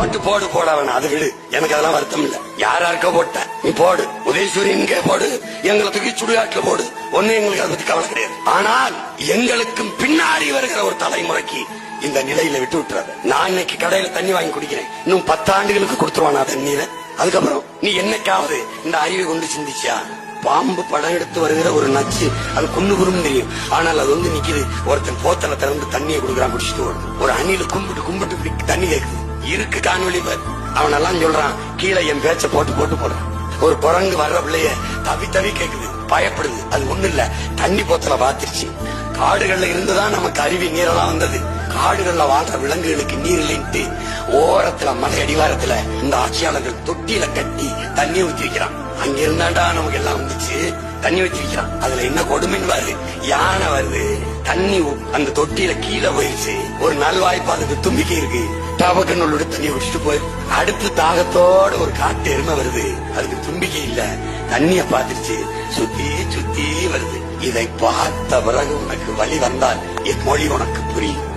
போட்டு போடு போட வேணாம், அது விடு, எனக்கு அதெல்லாம் வருத்தம் இல்ல. யாராருக்க போட்ட நீ போடு, உதயசூரியன் போடு, எங்களை தூக்கி சுடுகாட்டுல போடு, ஒண்ணு எங்களுக்கு அதை பத்தி கவலை கிடையாது. ஆனால் எங்களுக்கும் பின்னாடி வருகிற ஒரு தலைமுறைக்கு இந்த நிலையில விட்டு விட்டுறாரு. நான் இன்னைக்கு கடையில தண்ணி வாங்கி குடிக்கிறேன், இன்னும் 10 ஆண்டுகளுக்கு கொடுத்துருவானா தண்ணீரை? அதுக்கப்புறம் நீ என்னைக்காவது இந்த அறிவை கொண்டு சிந்திச்சியா? பாம்பு படம் எடுத்து வருகிற ஒரு நச்சு, அது குன்னு குறும் தெரியும், ஆனால் அது வந்து நிக்குது. ஒருத்தன் போத்தல திறந்து தண்ணியை கொடுக்குறான், குடிச்சிட்டு ஓடும். ஒரு அணில கும்பிட்டு இப்படி தண்ணி கேக்குது, இருக்கு காணொலி பார். அவன் எல்லாம் சொல்றான், கீழே என் பேச்ச போட்டு போடுறான். ஒரு குரங்கு வர்ற பிள்ளைய தவி கேக்குது, பயப்படுது. அது ஒண்ணு இல்ல, தண்ணி போத்தல பாத்துருச்சு. காடுகள்ல இருந்துதான் நமக்கு அருவி நீரெல்லாம் வந்தது. காடுகள்ல வாழ்ற விலங்குகளுக்கு நீர் இல்லைன்ட்டு ஓரத்துல மலை அடிவாரத்துல இந்த ஆட்சியாளர்கள் தொட்டியில கட்டி தண்ணி ஊத்தி வைக்கிறான். அங்க இருந்தாண்டா நமக்கு எல்லாம் வந்துச்சு, தண்ணி வச்சு வைக்கிறான். அதுல என்ன கொடுமைன்னு பாரு, யானை வருது, தண்ணி அந்த தொட்டியில கீழே போயிருச்சு. ஒரு நல்வாய்ப்பு அதுக்கு தும்பிக்கை இருக்கு, டபக்குன்னு தண்ணி குடிச்சிட்டு போயிரு. அடுத்து தாகத்தோட ஒரு காட்டு எருமை வருது, அதுக்கு தும்பிக்கை இல்ல, தண்ணிய பாத்துருச்சு, சுத்தி வருது. இதை பார்த்த பிறகு உனக்கு வழி வந்தால் என் மொழி உனக்கு புரியும்.